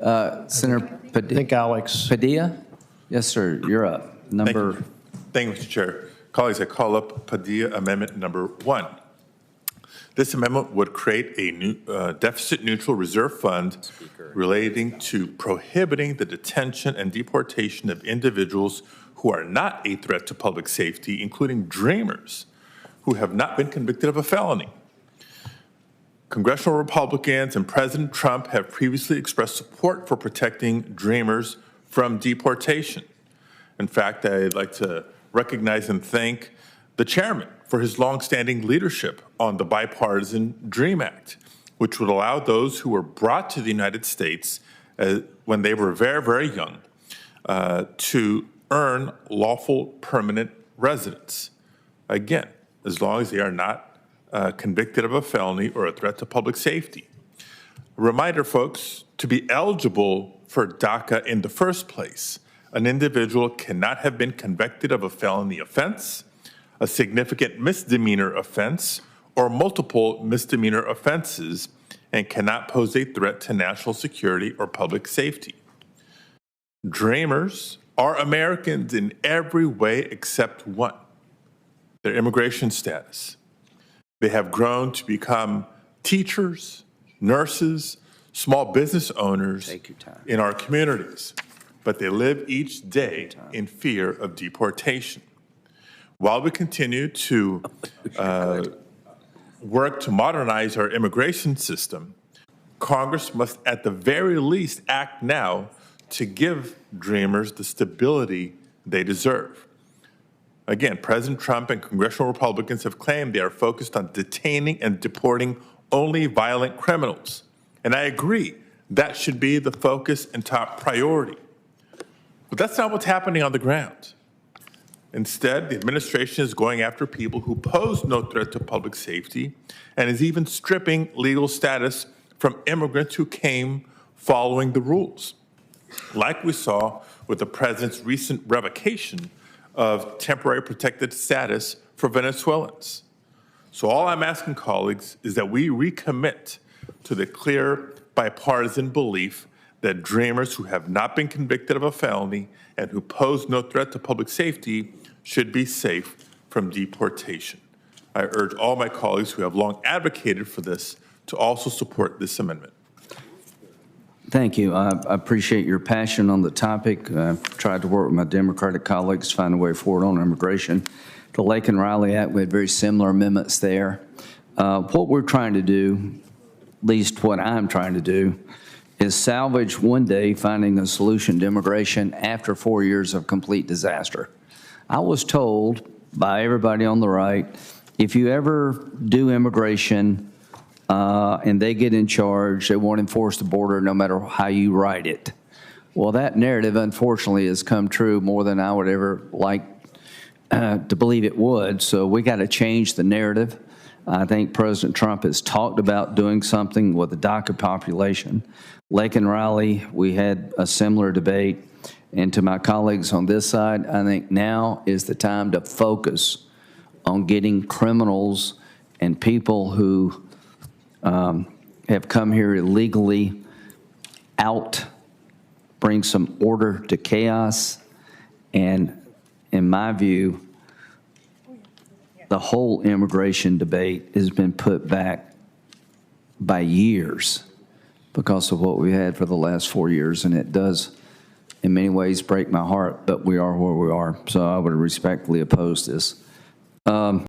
Senator I think Alex. Padilla? Yes, sir. You're up. Number. Thank you, Mr. Chair. Colleagues, I call up Padilla Amendment number 1. This amendment would create a new deficit-neutral reserve fund relating to prohibiting the detention and deportation of individuals who are not a threat to public safety, including dreamers who have not been convicted of a felony. Congressional Republicans and President Trump have previously expressed support for protecting dreamers from deportation. In fact, I'd like to recognize and thank the chairman for his longstanding leadership on the Bipartisan DREAM Act, which would allow those who were brought to the United States when they were very, very young to earn lawful permanent residence. Again, as long as they are not convicted of a felony or a threat to public safety. A reminder, folks, to be eligible for DACA in the first place, an individual cannot have been convicted of a felony offense, a significant misdemeanor offense, or multiple misdemeanor offenses, and cannot pose a threat to national security or public safety. Dreamers are Americans in every way except one, their immigration status. They have grown to become teachers, nurses, small business owners in our communities, but they live each day in fear of deportation. While we continue to work to modernize our immigration system, Congress must at the very least act now to give dreamers the stability they deserve. Again, President Trump and congressional Republicans have claimed they are focused on detaining and deporting only violent criminals. And I agree, that should be the focus and top priority. But that's not what's happening on the ground. Instead, the administration is going after people who pose no threat to public safety and is even stripping legal status from immigrants who came following the rules, like we saw with the president's recent revocation of temporary protected status for Venezuelans. So all I'm asking, colleagues, is that we recommit to the clear bipartisan belief that dreamers who have not been convicted of a felony and who pose no threat to public safety should be safe from deportation. I urge all my colleagues who have long advocated for this to also support this amendment. Thank you. I appreciate your passion on the topic. I've tried to work with my Democratic colleagues to find a way forward on immigration. The Lake and Riley Act, we had very similar amendments there. What we're trying to do, at least what I'm trying to do, is salvage one day finding a solution to immigration after 4 years of complete disaster. I was told by everybody on the right, if you ever do immigration and they get in charge, they won't enforce the border no matter how you write it. Well, that narrative, unfortunately, has come true more than I would ever like to believe it would. So we got to change the narrative. I think President Trump has talked about doing something with the DACA population. Lake and Riley, we had a similar debate. And to my colleagues on this side, I think now is the time to focus on getting criminals and people who have come here illegally out, bring some order to chaos, and in my view, the whole immigration debate has been put back by years because of what we had for the last 4 years, and it does in many ways break my heart, but we are where we are, so I would respectfully oppose this.